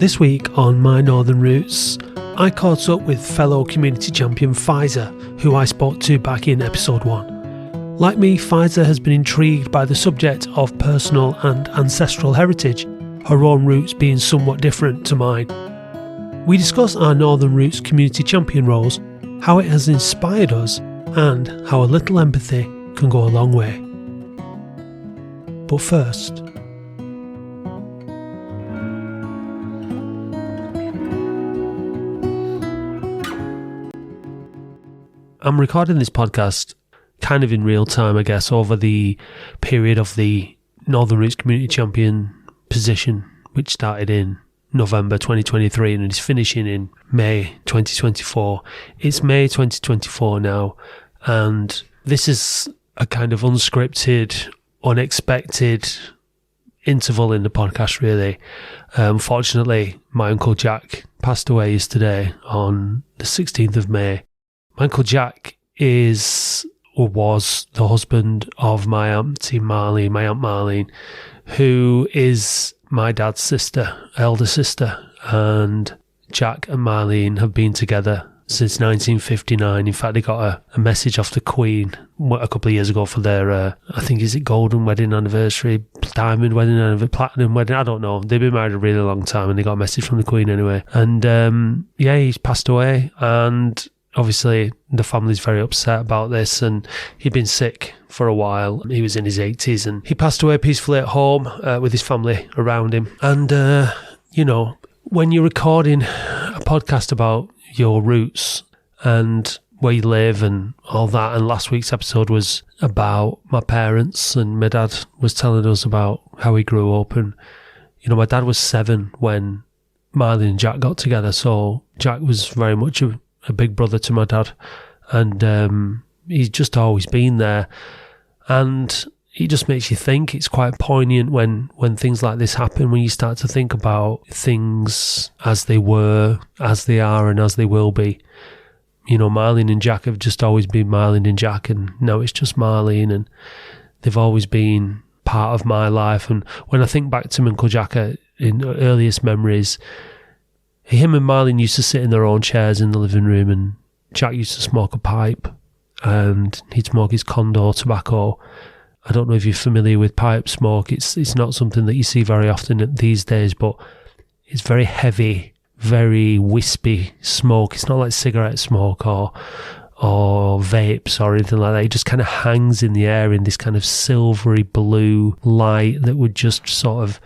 This week on My Northern Roots, I caught up with fellow community champion Faiza, who I spoke to back in episode 1. Like me, Faiza has been intrigued by the subject of personal and ancestral heritage, her own roots being somewhat different to mine. We discuss our Northern Roots community champion roles, how it has inspired us, and how a little empathy can go a long way. But first, I'm recording this podcast kind of in real time, I guess, over the period of the Northern Roots Community Champion position, which started in November 2023 and is finishing in May 2024. It's May 2024 now, and this is a kind of unscripted, unexpected interval in the podcast, really. Fortunately, my Uncle Jack passed away yesterday on the 16th of May. My Uncle Jack is, or was, the husband of my Aunt Marlene, who is my dad's sister, elder sister, and Jack and Marlene have been together since 1959. In fact, they got a message off the Queen a couple of years ago for their, I think, is it golden wedding anniversary, diamond wedding anniversary, platinum wedding, I don't know. They've been married a really long time and they got a message from the Queen anyway. And he's passed away, and obviously, the family's very upset about this, and he'd been sick for a while. He was in his 80s, and he passed away peacefully at home with his family around him. And, when you're recording a podcast about your roots and where you live and all that, and last week's episode was about my parents, and my dad was telling us about how he grew up. And, my dad was 7 when Marlene and Jack got together, so Jack was very much a big brother to my dad, and he's just always been there. And it just makes you think. It's quite poignant when things like this happen, when you start to think about things as they were, as they are, and as they will be. Marlene and Jack have just always been Marlene and Jack, and now it's just Marlene, and they've always been part of my life. And when I think back to my Uncle Jack in earliest memories, him and Marlene used to sit in their own chairs in the living room, and Jack used to smoke a pipe, and he'd smoke his condo tobacco. I don't know if you're familiar with pipe smoke. It's not something that you see very often these days, but it's very heavy, very wispy smoke. It's not like cigarette smoke or vapes or anything like that. It just kind of hangs in the air in this kind of silvery blue light that would just sort of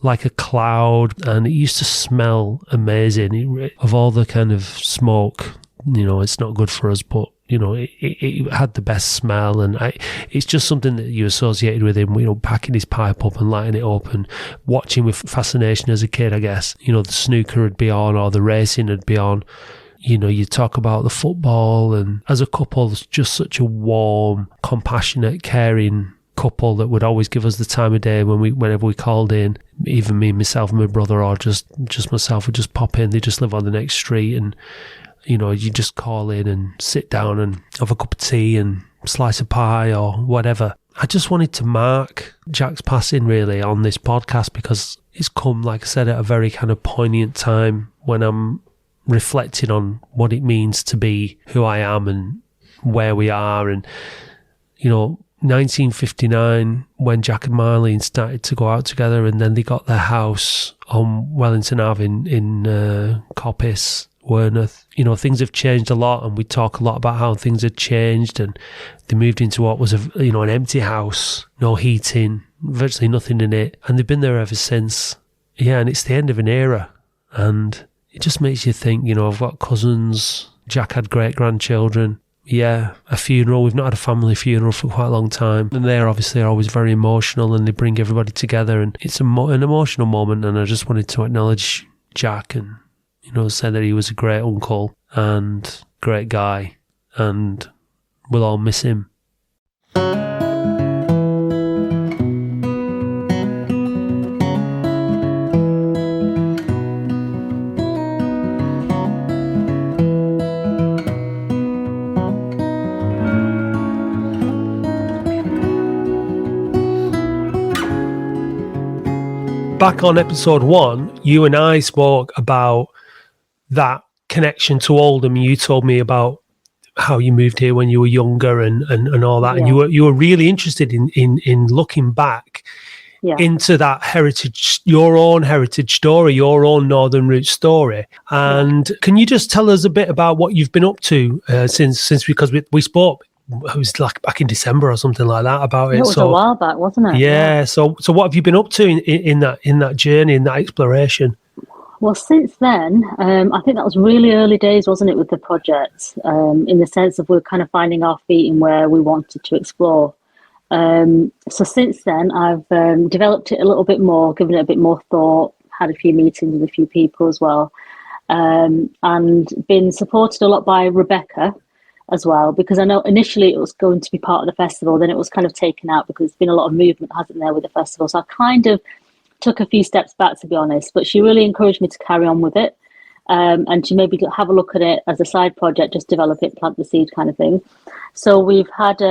like a cloud, and it used to smell amazing. Of all the kind of smoke, it's not good for us, but it had the best smell, and it's just something that you associated with him, packing his pipe up and lighting it up and watching with fascination as a kid, I guess. The snooker would be on, or the racing would be on. You talk about the football, and as a couple, just such a warm, compassionate, caring couple that would always give us the time of day whenever we called in. Even me, myself and my brother, or just myself, would just pop in. They just live on the next street, and you just call in and sit down and have a cup of tea and slice of pie or whatever. I just wanted to mark Jack's passing really on this podcast, because it's come, like I said, at a very kind of poignant time when I'm reflecting on what it means to be who I am and where we are. And 1959, when Jack and Marlene started to go out together, and then they got their house on Wellington Ave in Coppice, Worneth. Things have changed a lot, and we talk a lot about how things had changed, and they moved into what was an empty house, no heating, virtually nothing in it, and they've been there ever since. Yeah, and it's the end of an era, and it just makes you think. I've got cousins. Jack had great-grandchildren. Yeah, a funeral. We've not had a family funeral for quite a long time, and they're obviously always very emotional, and they bring everybody together, and it's an emotional moment. And I just wanted to acknowledge Jack and say that he was a great uncle and great guy, and we'll all miss him. back on episode 1, you and I spoke about that connection to Oldham. You told me about how you moved here when you were younger and all that. Yeah. And you were really interested in looking back into that heritage, your own heritage story, your own Northern Roots story. And can you just tell us a bit about what you've been up to since because we spoke, it was like back in December or something like that about it. It was a while back, wasn't it? Yeah. So what have you been up to in that journey, in that exploration? Well, since then, I think that was really early days, wasn't it, with the project, in the sense of we're kind of finding our feet in where we wanted to explore. So since then, I've developed it a little bit more, given it a bit more thought, had a few meetings with a few people as well, and been supported a lot by Rebecca as well, because I know initially it was going to be part of the festival, then it was kind of taken out because there's been a lot of movement, hasn't there, with the festival. So I kind of took a few steps back, to be honest, but she really encouraged me to carry on with it, and to maybe have a look at it as a side project, just develop it, plant the seed kind of thing. So we've had,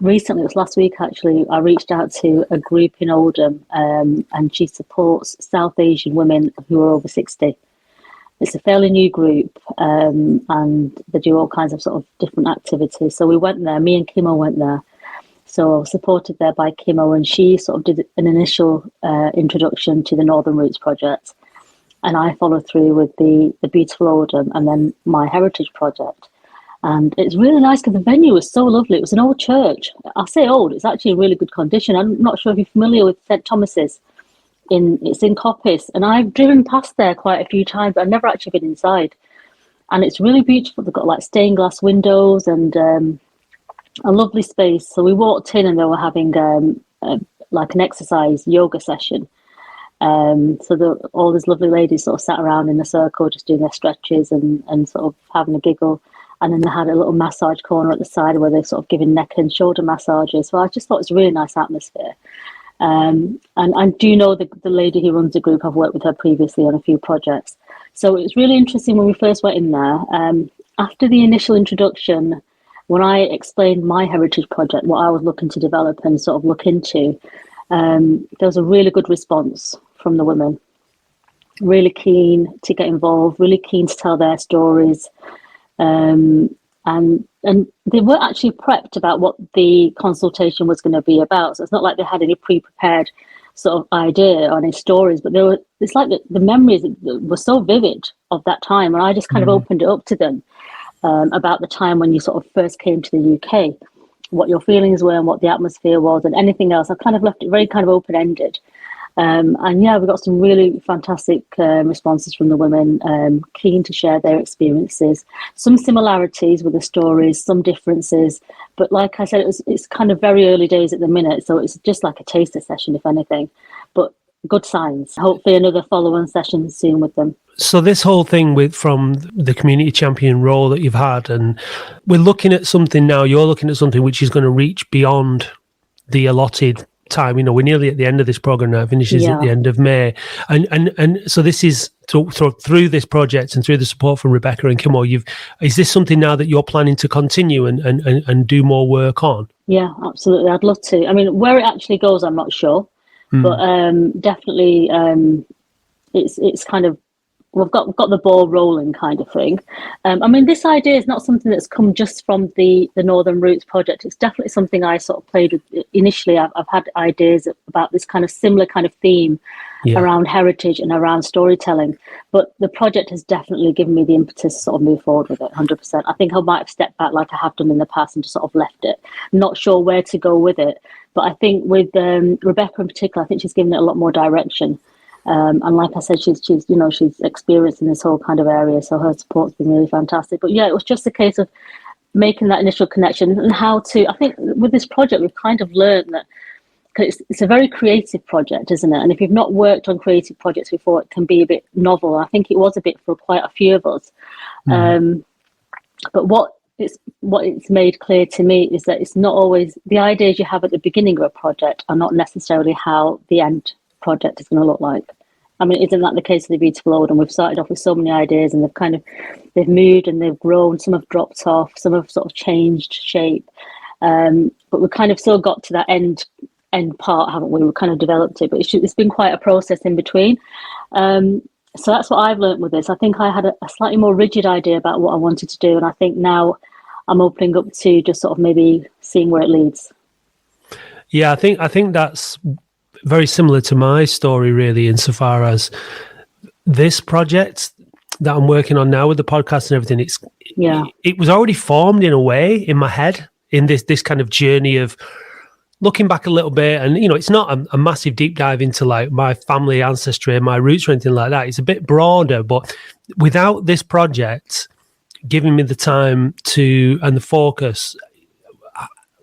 recently, it was last week actually, I reached out to a group in Oldham, and she supports South Asian women who are over 60. It's a fairly new group, and they do all kinds of sort of different activities. So we went there, me and Kimo went there. So I was supported there by Kimo, and she sort of did an initial introduction to the Northern Roots project. And I followed through with the Beautiful Oldham and then my Heritage project. And it's really nice because the venue was so lovely. It was an old church. I say old, it's actually in really good condition. I'm not sure if you're familiar with St. Thomas's. It's in Coppice, and I've driven past there quite a few times, but I've never actually been inside. And it's really beautiful. They've got like stained glass windows and a lovely space. So we walked in and they were having like an exercise yoga session. So all these lovely ladies sort of sat around in a circle, just doing their stretches and sort of having a giggle. And then they had a little massage corner at the side where they're sort of giving neck and shoulder massages. So I just thought it was a really nice atmosphere. And I do know the lady who runs the group. I've worked with her previously on a few projects. So it was really interesting when we first went in there. After the initial introduction, when I explained my heritage project, what I was looking to develop and sort of look into, there was a really good response from the women. Really keen to get involved, really keen to tell their stories. And they were actually prepped about what the consultation was going to be about. So it's not like they had any pre-prepared sort of idea on any stories, but it's like the memories were so vivid of that time. And I just kind of opened it up to them about the time when you sort of first came to the UK, what your feelings were and what the atmosphere was and anything else. I kind of left it very kind of open-ended. And yeah, we got some really fantastic responses from the women, keen to share their experiences, some similarities with the stories, some differences. But like I said, it's kind of very early days at the minute, so it's just like a taster session, if anything. But good signs. Hopefully another follow-on session soon with them. So this whole thing from the community champion role that you've had, and we're looking at something now, you're looking at something which is going to reach beyond the allotted time. You know, we're nearly at the end of this program now. It finishes at the end of May, and so this is through this project and through the support from Rebecca and Kimo. Is this something now that you're planning to continue and do more work on? Yeah, absolutely. I'd love to. I mean, where it actually goes, I'm not sure, but definitely, it's kind of. We've got the ball rolling kind of thing. I mean, this idea is not something that's come just from the Northern Roots project. It's definitely something I sort of played with initially. I've had ideas about this kind of similar kind of theme around heritage and around storytelling. But the project has definitely given me the impetus to sort of move forward with it, 100%. I think I might have stepped back like I have done in the past and just sort of left it. Not sure where to go with it. But I think with Rebecca in particular, I think she's given it a lot more direction. And like I said, she's experienced in this whole kind of area, so her support's been really fantastic. But yeah, it was just a case of making that initial connection and how to. I think with this project, we've kind of learned that because it's a very creative project, isn't it? And if you've not worked on creative projects before, it can be a bit novel. I think it was a bit for quite a few of us. But what it's made clear to me is that it's not always the ideas you have at the beginning of a project are not necessarily how the end project is going to look like. I mean, isn't that the case of the Beautiful Oldham? We've started off with so many ideas and they've moved and they've grown, some have dropped off, some have sort of changed shape, but we kind of still got to that end end part, haven't we? We've kind of developed it, but it's been quite a process in between. So that's what I've learned with this. I think I had a slightly more rigid idea about what I wanted to do, and I think now I'm opening up to just sort of maybe seeing where it leads. Yeah, I think that's very similar to my story, really, insofar as this project that I'm working on now with the podcast and everything. It was already formed in a way in my head in this kind of journey of looking back a little bit, and it's not a massive deep dive into like my family ancestry and my roots or anything like that. It's a bit broader, but without this project giving me the time to and the focus,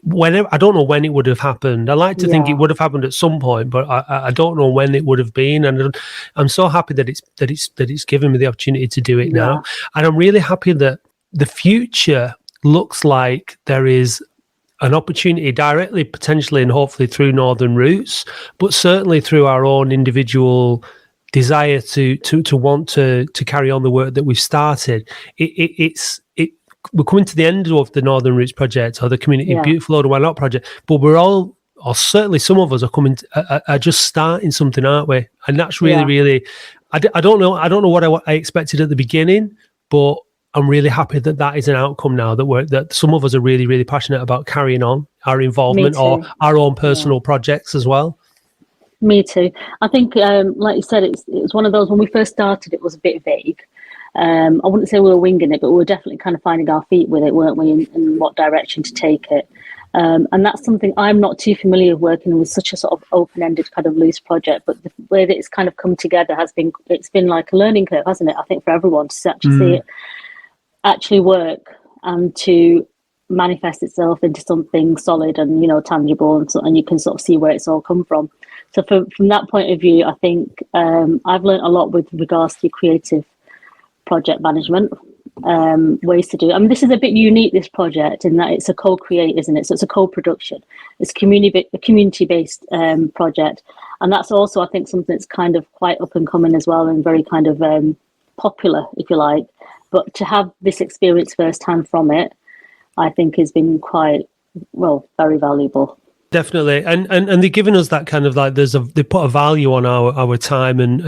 whenever, I don't know when it would have happened. I like to think it would have happened at some point, but I don't know when it would have been. And I'm so happy that it's given me the opportunity to do it now, and I'm really happy that the future looks like there is an opportunity directly, potentially, and hopefully through Northern Roots, but certainly through our own individual desire to want to carry on the work that we've started. We're coming to the end of the Northern Roots project or the Community Beautiful Oldham Why Not project, but we're all, or certainly some of us are just starting something, aren't we? And that's really, really, I don't know what I expected at the beginning, but I'm really happy that is an outcome now, that some of us are really, really passionate about carrying on our involvement or our own personal projects as well. Me too. I think, like you said, it was one of those, when we first started, it was a bit vague. I wouldn't say we were winging it, but we were definitely kind of finding our feet with it, weren't we, in what direction to take it. And that's something I'm not too familiar with, working with such a sort of open-ended kind of loose project, but the way that it's kind of come together it's been like a learning curve, hasn't it? I think for everyone to actually see it actually work and to manifest itself into something solid and tangible, and you can sort of see where it's all come from. So from that point of view, I think I've learned a lot with regards to creative project management, ways to do it. I mean, this is a bit unique, this project, in that it's a co-create, isn't it? So it's a co-production. It's a community-based project, and that's also, I think, something that's kind of quite up and coming as well, and very kind of popular, if you like. But to have this experience firsthand from it, I think has been very valuable. Definitely, and they're giving us that kind of like they put a value on our time and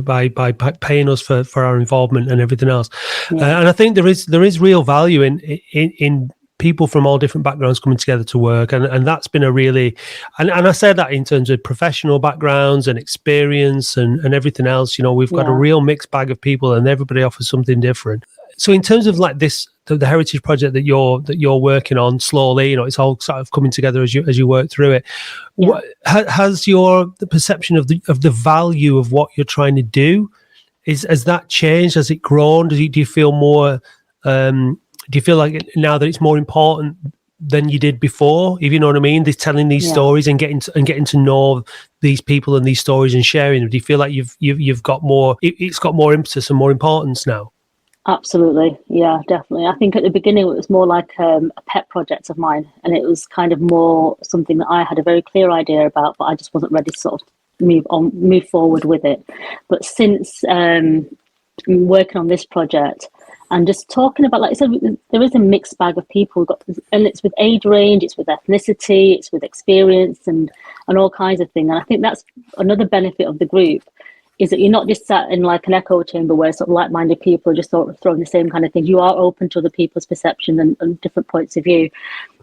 by paying us for our involvement and everything else. And I think there is real value in people from all different backgrounds coming together to work, and that's been a really, and I say that in terms of professional backgrounds and experience and everything else. We've got a real mixed bag of people, and everybody offers something different. So in terms of like this, the heritage project that you're working on slowly, it's all sort of coming together as you work through it. What has the perception of the value of what you're trying to do, has that changed? Has it grown? Do you feel more? Do you feel like now that it's more important than you did before? If you know what I mean, they're telling these stories and getting to know these people and these stories and sharing them. Do you feel like you've got more? It's got more impetus and more importance now? Absolutely. Yeah, definitely. I think at the beginning it was more like a pet project of mine, and it was kind of more something that I had a very clear idea about, but I just wasn't ready to sort of move forward with it. But since working on this project and just talking about, like I said, there is a mixed bag of people, and it's with age range, it's with ethnicity, it's with experience and all kinds of things. And I think that's another benefit of the group, is that you're not just sat in like an echo chamber where sort of like-minded people are just sort of throwing the same kind of things. You are open to other people's perception and different points of view.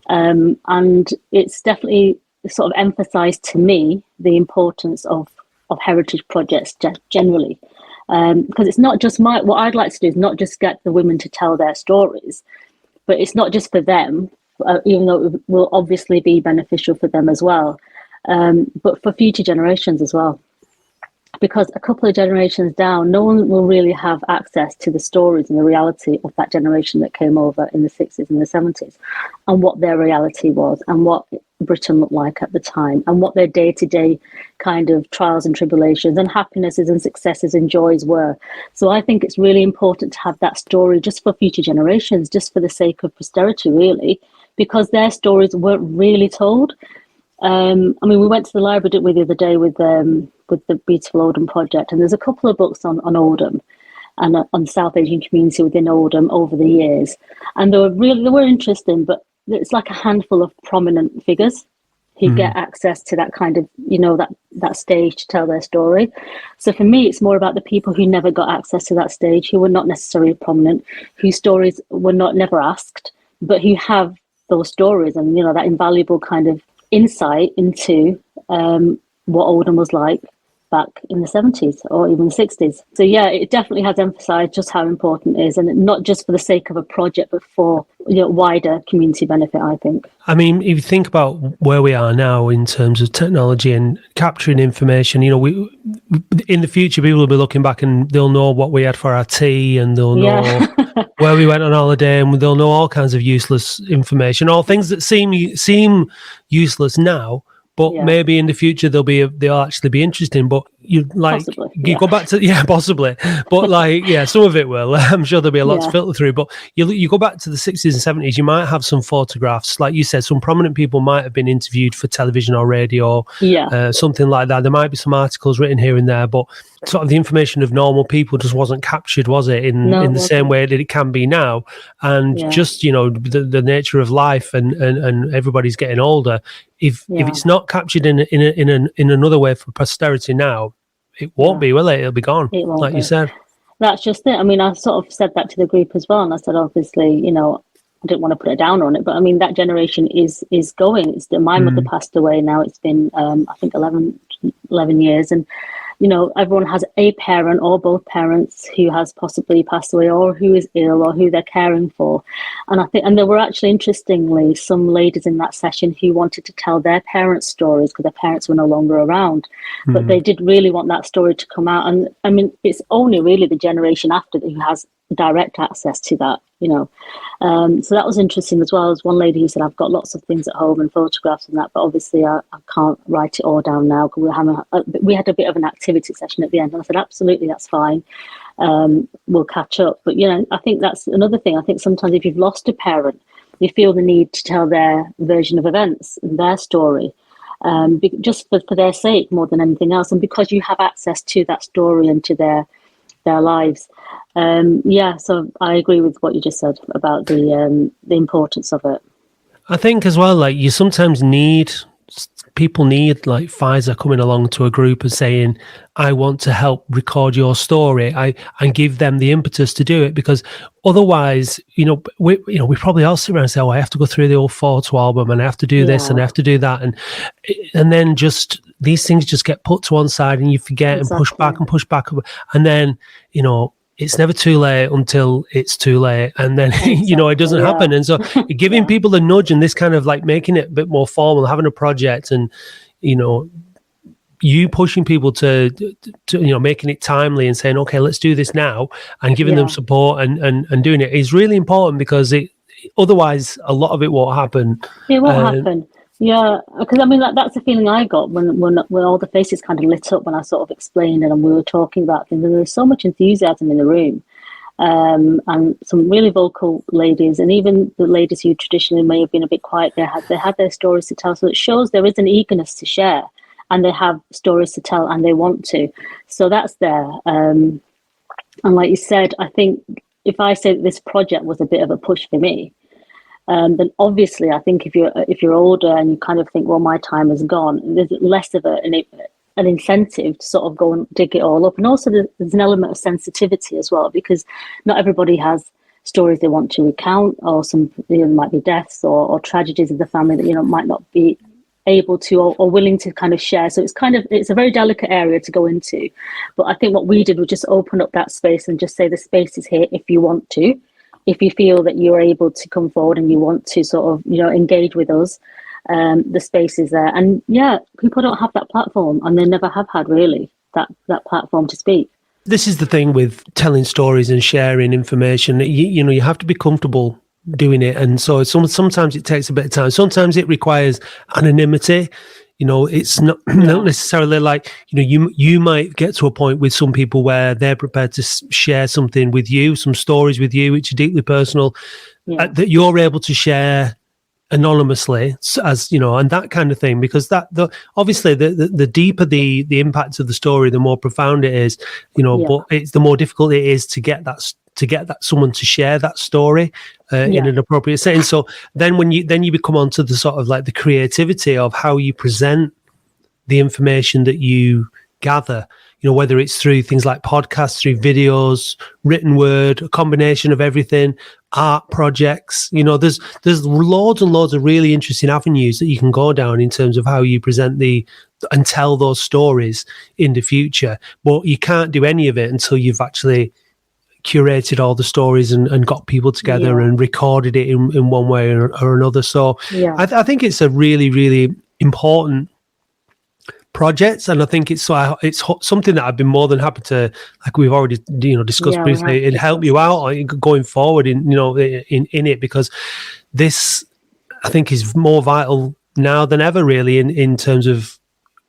And it's definitely sort of emphasised to me the importance of heritage projects generally. Because it's not just what I'd like to do is not just get the women to tell their stories, but it's not just for them, even though it will obviously be beneficial for them as well, but for future generations as well. Because a couple of generations down, no one will really have access to the stories and the reality of that generation that came over in the 60s and the 70s, and what their reality was, and what Britain looked like at the time, and what their day-to-day kind of trials and tribulations and happinesses and successes and joys were. So I think it's really important to have that story just for future generations, just for the sake of posterity, really, because their stories weren't really told. I mean, we went to the library, didn't we, the other day with the Beautiful Oldham project, and there's a couple of books on Oldham and on the South Asian community within Oldham over the years, and they were interesting, but it's like a handful of prominent figures who get access to that kind of, that stage to tell their story. So for me, it's more about the people who never got access to that stage, who were not necessarily prominent, whose stories were never asked, but who have those stories and, that invaluable kind of insight into what Oldham was like back in the 70s or even the 60s. So yeah, it definitely has emphasised just how important it is, and not just for the sake of a project, but for wider community benefit, I think. I mean, if you think about where we are now in terms of technology and capturing information, we in the future, people will be looking back and they'll know what we had for our tea, and they'll know where we went on holiday, and they'll know all kinds of useless information, all things that seem useless now. But maybe in the future they'll actually be interesting. But you go back to possibly. But some of it will. I'm sure there'll be a lot to filter through. But you go back to the 60s and 70s, you might have some photographs, like you said, some prominent people might have been interviewed for television or radio, something like that. There might be some articles written here and there, but sort of the information of normal people just wasn't captured, was it, in the same way that it can be now? And just the nature of life and everybody's getting older. If it's not captured in another way for posterity now, it won't be, will it? It'll be gone, like you said. That's just it. I mean, I sort of said that to the group as well, and I said, obviously, I didn't want to put a down on it, but I mean, that generation is going. My mother passed away now. It's been, I think, 11 years, and everyone has a parent or both parents who has possibly passed away, or who is ill, or who they're caring for. And there were actually, interestingly, some ladies in that session who wanted to tell their parents' stories because their parents were no longer around. But they did really want that story to come out. And I mean, it's only really the generation after that who has direct access to that, so that was interesting as well. As one lady who said, I've got lots of things at home and photographs and that, but obviously I can't write it all down now because we had a bit of an activity session at the end, and I said, absolutely, that's fine, we'll catch up. But I think that's another thing. I think sometimes if you've lost a parent, you feel the need to tell their version of events and their story, just for their sake more than anything else, and because you have access to that story and to their lives. So I agree with what you just said about the importance of it. I think as well, like, you sometimes people need like Faiza coming along to a group and saying, I want to help record your story, and give them the impetus to do it, because otherwise, we probably all sit around and say, I have to go through the old photo album, and I have to do this and I have to do that, and then just these things just get put to one side, and you forget and push back, and then it's never too late until it's too late, and then it doesn't happen. And so giving people a nudge, and this kind of like making it a bit more formal, having a project, and you pushing people to making it timely and saying, okay, let's do this now, and giving them support and doing it is really important, because otherwise a lot of it won't happen. It won't happen. Yeah, because I mean, that's the feeling I got when all the faces kind of lit up when I sort of explained it and we were talking about things, and there was so much enthusiasm in the room, and some really vocal ladies, and even the ladies who traditionally may have been a bit quiet, they had their stories to tell. So it shows there is an eagerness to share, and they have stories to tell, and they want to. So that's there. And like you said, I think if I say that this project was a bit of a push for me, then obviously I think if you're older and you kind of think, well, my time is gone, there's less of an incentive to sort of go and dig it all up. And also there's an element of sensitivity as well, because not everybody has stories they want to recount, or some might be deaths or tragedies of the family that might not be able to or willing to kind of share. So it's a very delicate area to go into. But I think what we did was just open up that space and just say the space is here if you want to. If you feel that you're able to come forward and you want to sort of, engage with us, the space is there. And people don't have that platform, and they never have had really that platform to speak. This is the thing with telling stories and sharing information. You have to be comfortable doing it. And so sometimes it takes a bit of time. Sometimes it requires anonymity. It's not necessarily like, you might get to a point with some people where they're prepared to share something with you, some stories with you, which are deeply personal, that you're able to share anonymously, as and that kind of thing, because obviously the deeper the impact of the story, the more profound it is, but it's the more difficult it is to get to get that someone to share that story in an appropriate setting. So then when you become onto the sort of like the creativity of how you present the information that you gather, whether it's through things like podcasts, through videos, written word, a combination of everything, art projects, there's loads and loads of really interesting avenues that you can go down in terms of how you present and tell those stories in the future. But you can't do any of it until you've actually curated all the stories and got people together and recorded it in one way or another. So I think it's a really, really important project, and I think it's something that I've been more than happy to, like we've already discussed briefly, and help you out going forward in it, because this I think is more vital now than ever, really, in terms of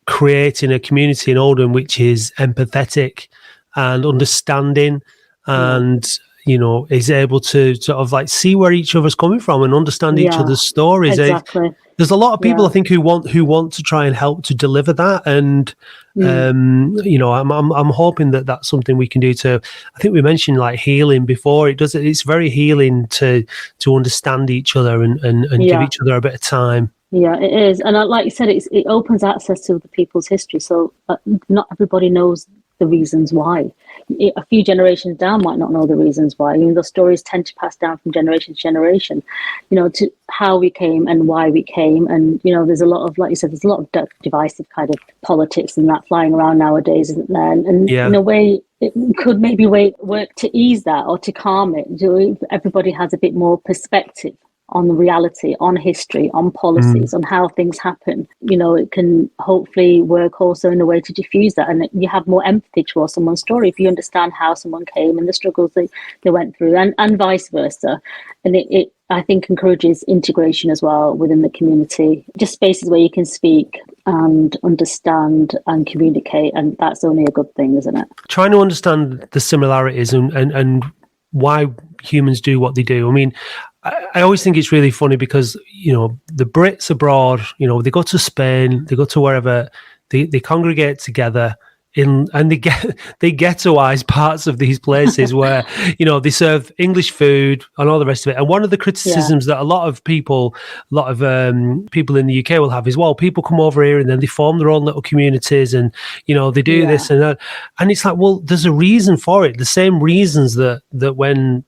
creating a community in Oldham which is empathetic and understanding and is able to sort of like see where each other's coming from and understand each other's stories. Exactly. There's a lot of people I think who want to try and help to deliver that, and I'm hoping that that's something we can do to. I think we mentioned like healing before. It's very healing to understand each other and give each other a bit of time. Yeah, it is, and like you said, it opens access to other people's history. So not everybody knows the reasons why. A few generations down might not know the reasons why. The stories tend to pass down from generation to generation, to how we came and why we came. And, there's a lot of, like you said, there's a lot of divisive kind of politics and that flying around nowadays, isn't there? And in a way, it could maybe work to ease that or to calm it. Everybody has a bit more perspective on the reality, on history, on policies, on how things happen. It can hopefully work also in a way to diffuse that, and you have more empathy towards someone's story if you understand how someone came and the struggles they went through, and vice versa. And it I think encourages integration as well within the community, just spaces where you can speak and understand and communicate, and that's only a good thing, isn't it? Trying to understand the similarities and why humans do what they do. I mean, I always think it's really funny because, the Brits abroad, they go to Spain, they go to wherever, they congregate together and they ghettoize parts of these places where, they serve English food and all the rest of it. And one of the criticisms that a lot of people in the UK will have is, well, people come over here and then they form their own little communities and, they do this and that. And it's like, well, there's a reason for it. The same reasons that when,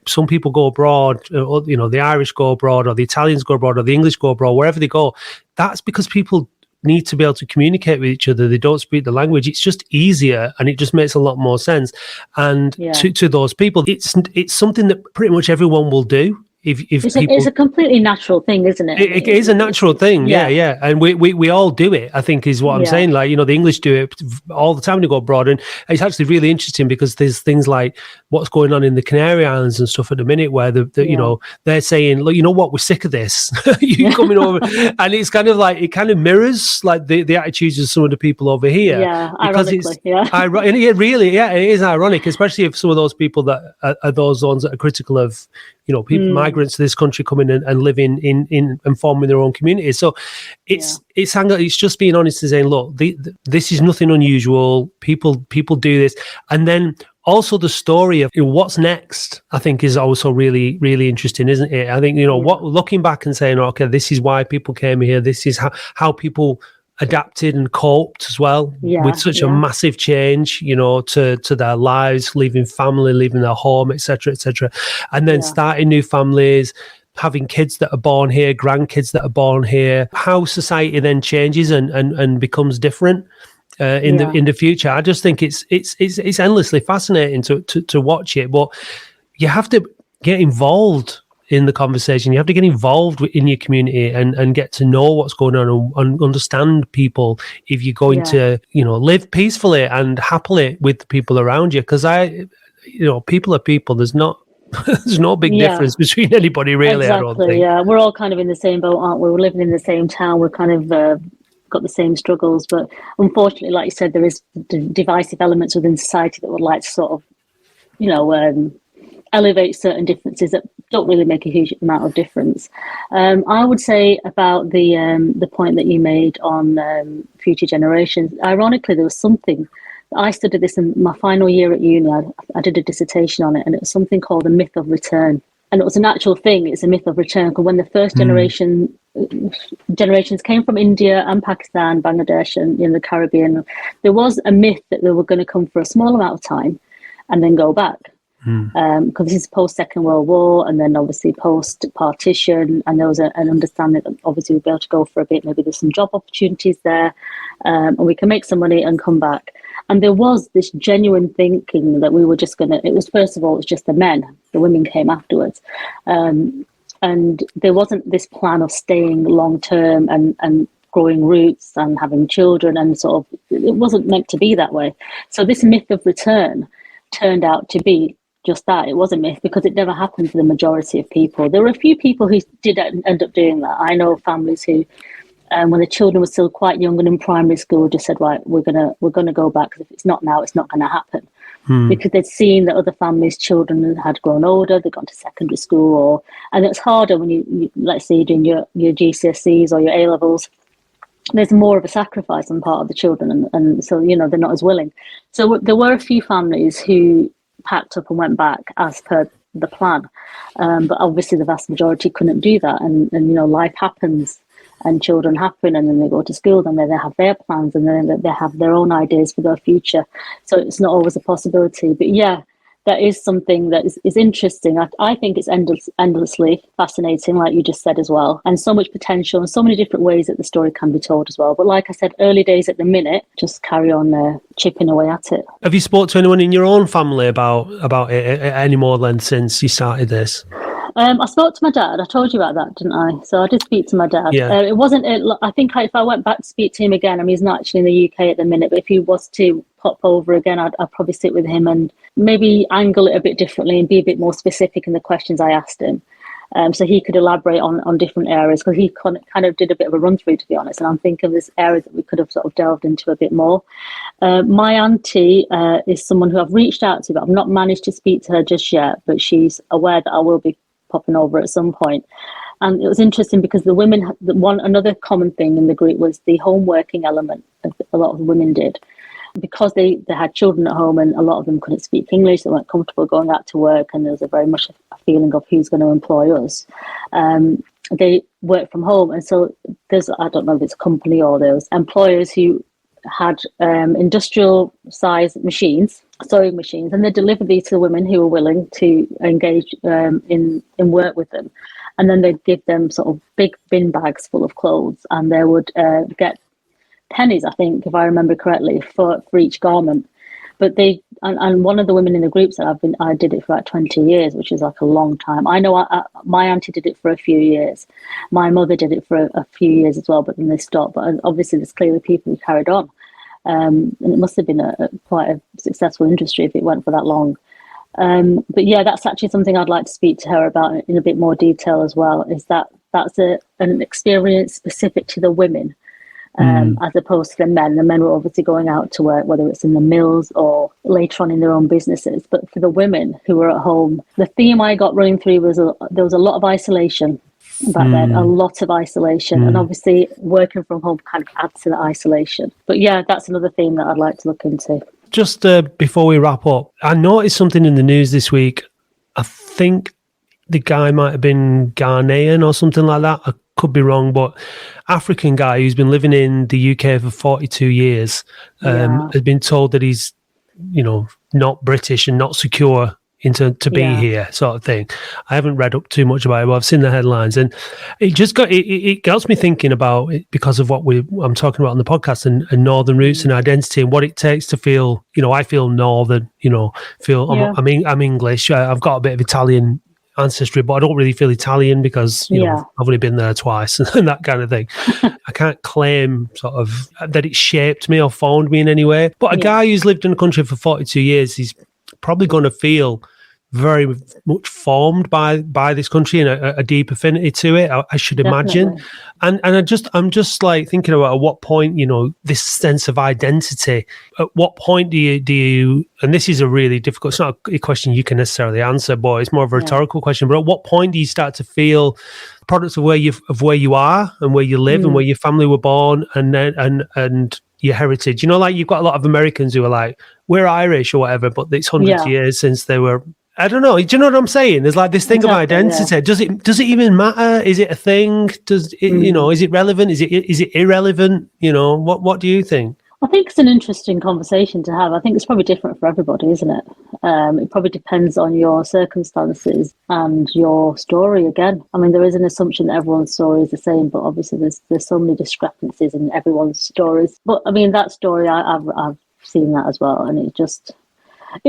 some people go abroad, the Irish go abroad or the Italians go abroad or the English go abroad, wherever they go, that's because people need to be able to communicate with each other. They don't speak the language. It's just easier and it just makes a lot more sense. And to those people, it's something that pretty much everyone will do. It's a completely natural thing, isn't it? It is a natural thing, yeah. And we all do it, I think, is what I'm saying. Like, the English do it all the time when they go abroad. And it's actually really interesting because there's things like what's going on in the Canary Islands and stuff at the minute where, they're saying, look, you know what, we're sick of this. You coming over. And it's kind of like, it kind of mirrors like the attitudes of some of the people over here. Yeah, ironically, it is ironic, especially if some of those people that are those ones that are critical of, people, migrants to this country coming and living in and forming their own communities. So it's just being honest and saying, look, this is nothing unusual. People do this. And then also the story of what's next, I think, is also really, really interesting, isn't it? I think, what looking back and saying, okay, this is why people came here. This is how people adapted and coped as well with such a massive change, to their lives, leaving family, leaving their home, etc., and then starting new families, having kids that are born here, grandkids that are born here, how society then changes and becomes different in the future. I just think it's endlessly fascinating to watch it, but you have to get involved in the conversation. You have to get involved in your community and get to know what's going on and understand people if you're going to, live peacefully and happily with the people around you. Because people are people. There's no big difference between anybody, really. Exactly, I don't think. Yeah, we're all kind of in the same boat, aren't we? We're living in the same town. We're kind of got the same struggles, but unfortunately, like you said, there is divisive elements within society that would like to sort of, elevate certain differences that don't really make a huge amount of difference. I would say about the point that you made on future generations. Ironically, there was something I studied this in my final year at uni. I did a dissertation on it, and it was something called the myth of return. And it was an actual thing. It's a myth of return, because when the first generations came from India and Pakistan, Bangladesh, and in the Caribbean, there was a myth that they were going to come for a small amount of time and then go back. Because this is post Second World War, and then obviously post partition, and there was an understanding that obviously we'd be able to go for a bit. Maybe there's some job opportunities there, and we can make some money and come back. And there was this genuine thinking that we were just going to. It was, first of all, it was just the men. The women came afterwards, and there wasn't this plan of staying long term and growing roots and having children, and sort of, it wasn't meant to be that way. So this myth of return turned out to be just that. It was a myth, because it never happened for the majority of people. There were a few people who did end up doing that. I know families who, when the children were still quite young and in primary school, just said, right, we're gonna go back, because if it's not now, it's not going to happen. Because they'd seen that other families' children had grown older, they'd gone to secondary school, and it's harder when you let's say you're doing your GCSEs or your A levels. There's more of a sacrifice on part of the children, and so they're not as willing. So there were a few families who packed up and went back as per the plan, but obviously the vast majority couldn't do that, and life happens, and children happen, and then they go to school, and then they have their plans, and then they have their own ideas for their future. So it's not always a possibility. But yeah, that is something that is interesting. I think it's endlessly fascinating, like you just said as well, and so much potential and so many different ways that the story can be told as well. But like I said, early days at the minute, just carry on chipping away at it. Have you spoke to anyone in your own family about it any more than since you started this? I spoke to my dad. I told you about that, didn't I? So I did speak to my dad. Yeah. It wasn't. I think if I went back to speak to him again, I mean, he's not actually in the UK at the minute, but if he was to pop over again, I'd probably sit with him and maybe angle it a bit differently and be a bit more specific in the questions I asked him, so he could elaborate on different areas, because he kind of did a bit of a run through, to be honest. And I'm thinking there's areas that we could have sort of delved into a bit more. My auntie is someone who I've reached out to, but I've not managed to speak to her just yet. But she's aware that I will be popping over at some point. And it was interesting because the women, another common thing in the group was the home working element that a lot of the women did. Because they had children at home, and a lot of them couldn't speak English, they weren't comfortable going out to work, and there was a very much a feeling of who's going to employ us. They work from home, and so I don't know if it's a company or those employers who had industrial size machines, sewing machines, and they delivered these to the women who were willing to engage in work with them. And then they'd give them sort of big bin bags full of clothes, and they would get pennies, I think, if I remember correctly, for each garment. But and one of the women in the group said, I did it for like 20 years, which is like a long time. I know my auntie did it for a few years. My mother did it for a few years as well, but then they stopped. But obviously there's clearly people who carried on. And it must have been quite a successful industry if it went for that long. But yeah, that's actually something I'd like to speak to her about in a bit more detail as well, is that's an experience specific to the women. As opposed to the men. The men were obviously going out to work, whether it's in the mills or later on in their own businesses. But for the women who were at home, the theme I got running through was there was a lot of isolation back then, a lot of isolation. And obviously working from home kind of adds to the isolation. But yeah, that's another theme that I'd like to look into. Just before we wrap up, I noticed something in the news this week. I think the guy might have been Ghanaian or something like that. I could be wrong, but African guy who's been living in the UK for 42 years has been told that he's, not British and not secure to be here, sort of thing. I haven't read up too much about it, but I've seen the headlines, and it just it gets me thinking about it because of what I'm talking about on the podcast and northern roots and identity and what it takes to feel. I feel northern. I'm English. I've got a bit of Italian ancestry, but I don't really feel Italian because I've only been there twice and that kind of thing. I can't claim sort of that it shaped me or formed me in any way. But a guy who's lived in the country for 42 years, he's probably going to feel very much formed by this country and a deep affinity to it, I should imagine. And I'm just like thinking about at what point, this sense of identity, at what point do you, and this is a really difficult, it's not a question you can necessarily answer, but it's more of a rhetorical question, but at what point do you start to feel products of where you are and where you live and where your family were born, and your heritage. You know, like you've got a lot of Americans who are like, we're Irish or whatever, but it's hundreds of years since they were. I don't know. Do you know what I'm saying? There's like this thing of identity. Yeah. Does it even matter? Is it a thing? Does it, you know, is it relevant? Is it irrelevant? You know, what do you think? I think it's an interesting conversation to have. I think it's probably different for everybody, isn't it? It probably depends on your circumstances and your story again. I mean, there is an assumption that everyone's story is the same, but obviously there's so many discrepancies in everyone's stories. But I mean, that story, I've seen that as well, and it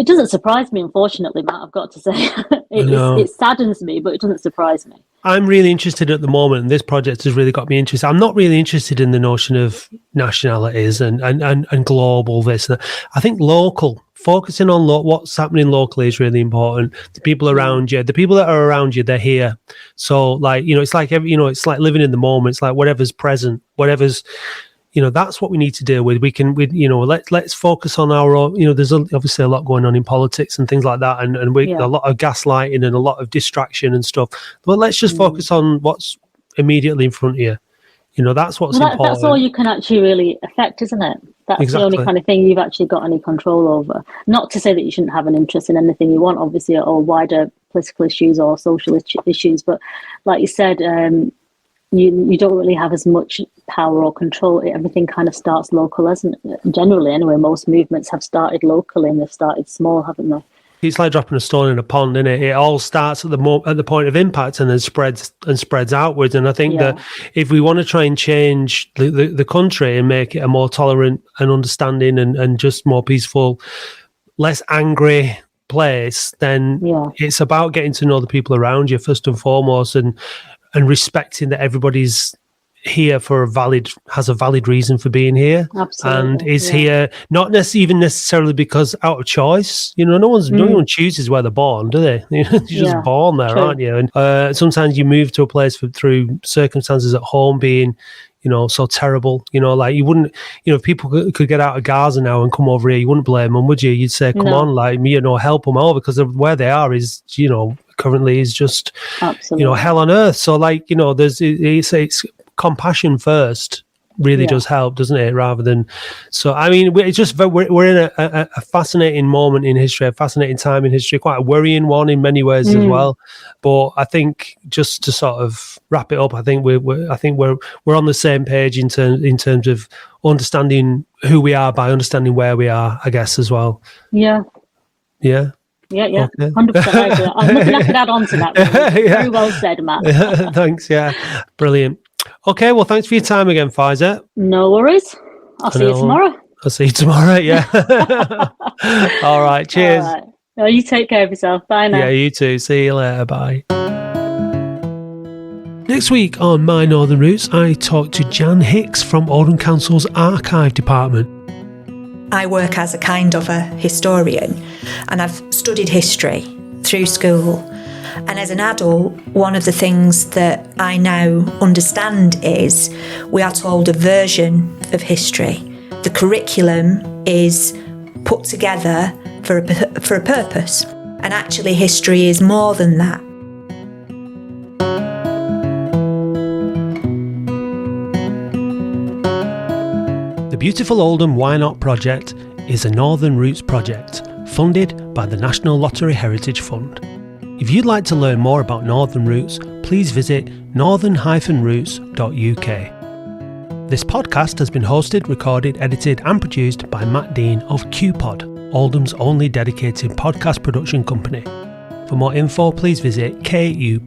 doesn't surprise me, unfortunately, Matt, I've got to say. It saddens me, but it doesn't surprise me. I'm really interested at the moment, and this project has really got me interested. I'm not really interested in the notion of nationalities and global this. I think local, focusing on what's happening locally is really important. The people around you, the people that are around you, they're here. So, like, you know, it's like it's like living in the moment. It's like whatever's present, whatever's. You know, that's what we need to deal with. Let's focus on our own. You know, there's obviously a lot going on in politics and things like that, and a lot of gaslighting and a lot of distraction and stuff. But let's just focus on what's immediately in front of you. You know, that's what's important. That's all you can actually really affect, isn't it? That's exactly. The only kind of thing you've actually got any control over. Not to say that you shouldn't have an interest in anything you want, obviously, or wider political issues or social issues. But like you said, you don't really have as much power or control. Everything kind of starts local, isn't it? Generally, anyway, most movements have started locally and they've started small, haven't they? It's like dropping a stone in a pond, isn't it? It all starts at the point of impact and then spreads outwards. And I think that if we want to try and change the country and make it a more tolerant and understanding and just more peaceful, less angry place, then it's about getting to know the people around you first and foremost, and respecting that everybody's here has a valid reason for being here. Absolutely. And is here not even necessarily because out of choice. You know, no one chooses where they're born, do they? You're just born there, aren't you? And sometimes you move to a place through circumstances at home being, you know, so terrible. You know, like you wouldn't, you know, if people could get out of Gaza now and come over here, you wouldn't blame them, would you? You'd say, come on, like, you know, help them over, because of where they are is, you know, currently is just, you know, hell on earth. So, like, you know, it's compassion first really does help, doesn't it? Rather than, so I mean, it's just we're in a fascinating moment in history, a fascinating time in history, quite a worrying one in many ways as well. But I think just to sort of wrap it up, I think we're on the same page in terms of understanding who we are by understanding where we are, I guess, as well. Yeah. Yeah. Yeah, 100%. I'm looking at add on to that. Really. Very well said, Matt. Thanks. Yeah, brilliant. Okay, well, thanks for your time again, Faiza. No worries. I'll see you tomorrow. I'll see you tomorrow. Yeah. All right. Cheers. All right. No, you take care of yourself. Bye now. Yeah, you too. See you later. Bye. Next week on My Northern Roots, I talk to Jan Hicks from Oldham Council's Archive Department. I work as a kind of a historian, and I've studied history through school. And as an adult, one of the things that I now understand is we are told a version of history. The curriculum is put together for a purpose. And actually, history is more than that. The Beautiful Oldham Why Not project is a Northern Roots project funded by the National Lottery Heritage Fund. If you'd like to learn more about Northern Roots, please visit northern-roots.uk. This podcast has been hosted, recorded, edited and produced by Matt Dean of QPod, Oldham's only dedicated podcast production company. For more info, please visit kupod.co.uk.